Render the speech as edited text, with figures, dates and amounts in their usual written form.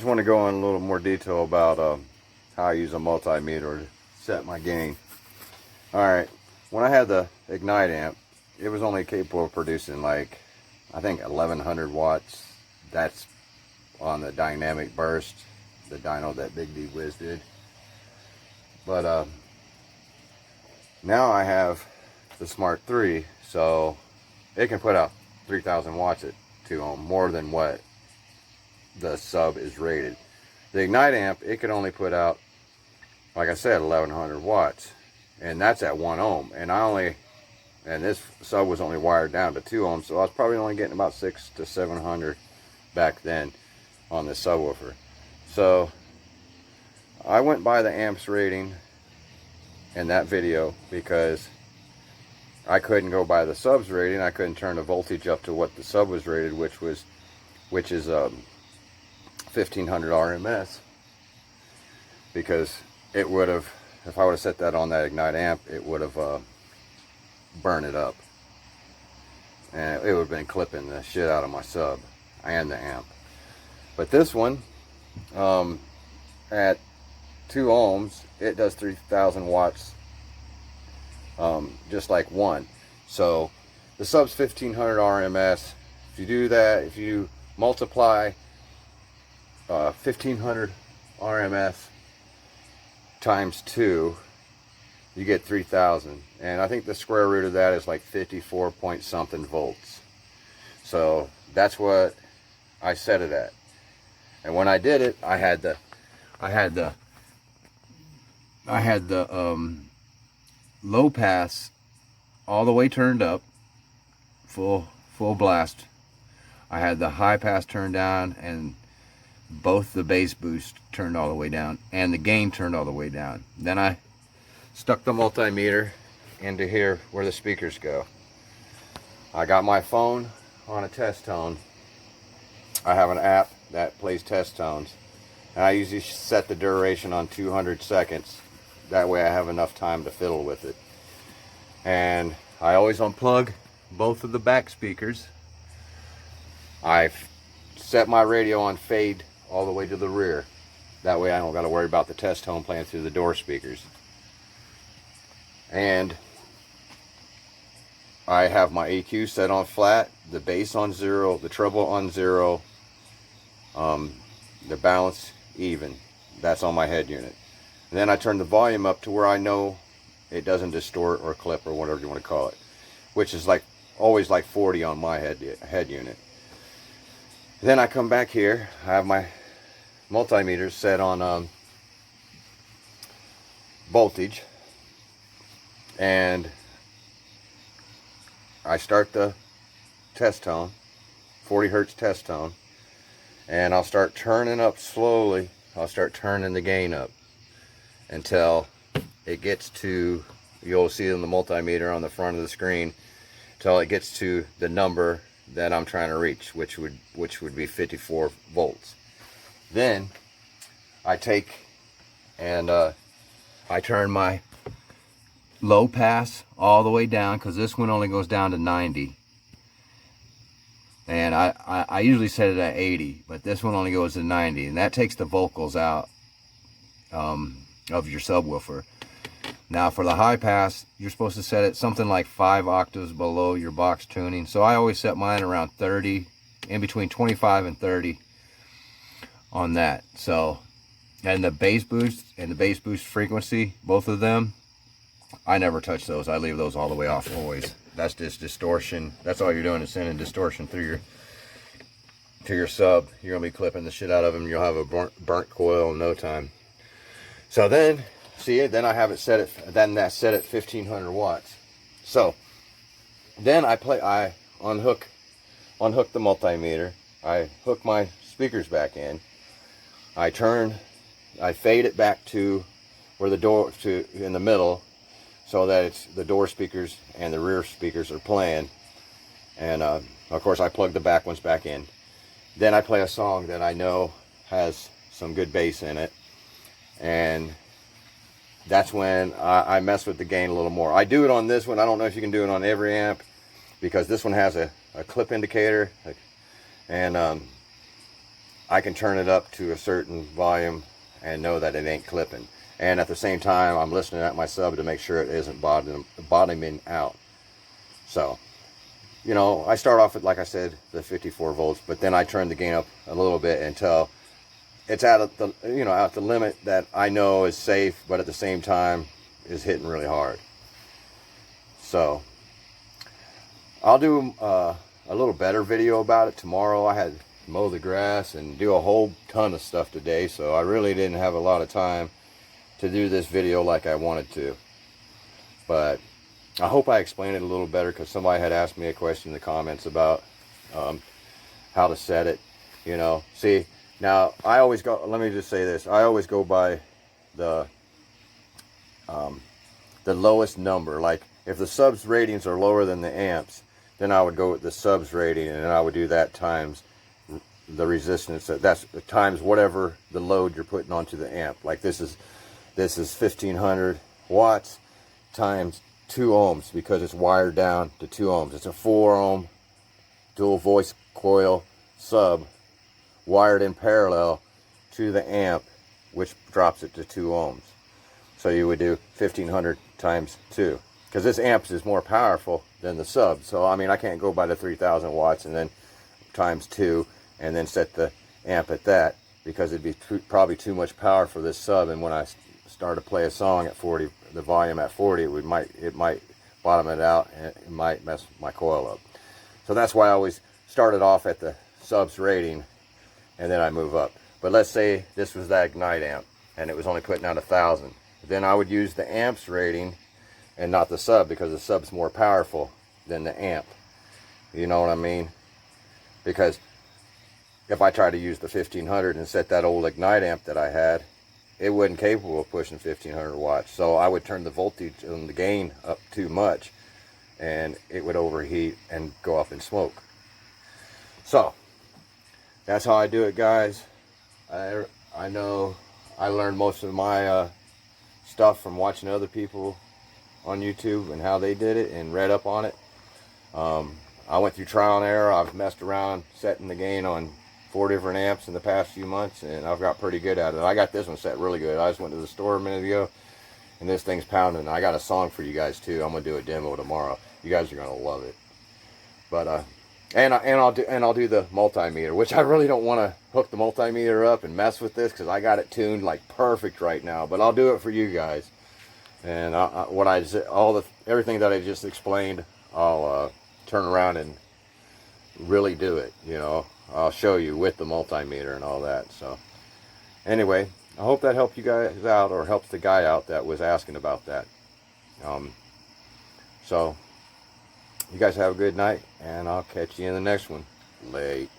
just want to go in a little more detail about how I use a multimeter to set my gain. Alright, when I had the Ignite amp, it was only capable of producing like, I think 1100 watts. That's on the dynamic burst, the dyno that Big D Wiz did. But now I have the Smart 3, so it can put out 3000 watts at 2 ohm, more than what the sub is rated. The Ignite amp, it could only put out, like I said, 1100 watts, and that's at 1 ohm. And this sub was only wired down to 2 ohms, so I was probably only getting about 600 to 700 back then on this subwoofer. So I went by the amps rating in that video because I couldn't go by the subs rating. I couldn't turn the voltage up to what the sub was rated, which is 1500 RMS, because it would have, if I would have set that on that Ignite amp, it would have burned it up, and it would have been clipping the shit out of my sub and the amp. But this one, at 2 ohms, it does 3000 watts, just like one. So the sub's 1500 RMS. If you do that, if you multiply 1500 RMS times 2, you get 3000, and I think the square root of that is like 54 point something volts. So that's what I set it at. And when I did it, I had the low pass all the way turned up, full blast. I had the high pass turned down, and both the bass boost turned all the way down, and the gain turned all the way down. Then I stuck the multimeter into here where the speakers go. I got my phone on a test tone. I have an app that plays test tones, and I usually set the duration on 200 seconds. That way I have enough time to fiddle with it. And I always unplug both of the back speakers. I've set my radio on fade all the way to the rear. That way I don't got to worry about the test tone playing through the door speakers. And I have my EQ set on flat, the bass on 0, the treble on 0, the balance even. That's on my head unit. And then I turn the volume up to where I know it doesn't distort or clip or whatever you want to call it, which is like always like 40 on my head unit. Then I come back here. I have my multimeter set on voltage, and I start the test tone, 40 hertz test tone, and I'll start turning up slowly. I'll start turning the gain up until it gets to, you'll see in the multimeter on the front of the screen, until it gets to the number that I'm trying to reach, which would be 54 volts. Then I take and I turn my low pass all the way down, because this one only goes down to 90, and I usually set it at 80, but this one only goes to 90, and that takes the vocals out of your subwoofer. Now for the high pass, you're supposed to set it something like 5 octaves below your box tuning. So I always set mine around 30, in between 25 and 30 on that. So, and the bass boost and the bass boost frequency, both of them, I never touch those. I leave those all the way off always. That's just distortion. That's all you're doing, is sending distortion through your sub. You're gonna be clipping the shit out of them. You'll have a burnt coil in no time. So then, see, then I have it set at, then that's set at 1500 watts. So then I unhook the multimeter. I hook my speakers back in. I fade it back to where the door, in the middle, so that it's the door speakers and the rear speakers are playing. And of course I plug the back ones back in. Then I play a song that I know has some good bass in it, and that's when I mess with the gain a little more. I do it on this one. I don't know if you can do it on every amp, because this one has a clip indicator, and I can turn it up to a certain volume and know that it ain't clipping. And at the same time, I'm listening at my sub to make sure it isn't bottoming out. So, you know, I start off with, like I said, the 54 volts, but then I turn the gain up a little bit until it's at the, you know, at the limit that I know is safe, but at the same time is hitting really hard. So I'll do a little better video about it tomorrow. I had to mow the grass and do a whole ton of stuff today, so I really didn't have a lot of time to do this video like I wanted to. But I hope I explained it a little better, because somebody had asked me a question in the comments about how to set it. You know, see, now I always go, let me just say this, I always go by the lowest number. Like if the subs ratings are lower than the amps, then I would go with the subs rating, and I would do that times the resistance, that's times whatever the load you're putting onto the amp. Like this is 1500 watts times 2 ohms, because it's wired down to 2 ohms. It's a 4 ohm dual voice coil sub wired in parallel to the amp, which drops it to 2 ohms. So you would do 1500 times 2, because this amp is more powerful than the sub. So I mean, I can't go by the 3000 watts and then times 2 and then set the amp at that, because it'd be probably too much power for this sub. And when I start to play a song at 40, the volume at 40, it might bottom it out, and it might mess my coil up. So that's why I always started off at the subs rating, and then I move up. But let's say this was that Ignite amp and it was only putting out 1000, then I would use the amps rating and not the sub, because the sub's more powerful than the amp. You know what I mean? Because if I try to use the 1500 and set that old Ignite amp that I had, it wasn't capable of pushing 1500 watts. So I would turn the voltage and the gain up too much, and it would overheat and go up in smoke. So that's how I do it, guys. I know I learned most of my stuff from watching other people on YouTube and how they did it, and read up on it. I went through trial and error. I've messed around setting the gain on 4 different amps in the past few months, and I've got pretty good at it. I got this one set really good. I just went to the store a minute ago, and this thing's pounding. I got a song for you guys too. I'm gonna do a demo tomorrow. You guys are gonna love it. But and I'll do the multimeter, which I really don't want to hook the multimeter up and mess with this, because I got it tuned like perfect right now. But I'll do it for you guys. And everything that I just explained, I'll turn around and really do it. You know, I'll show you with the multimeter and all that. So anyway, I hope that helped you guys out, or helps the guy out that was asking about that. So you guys have a good night, and I'll catch you in the next one. Late.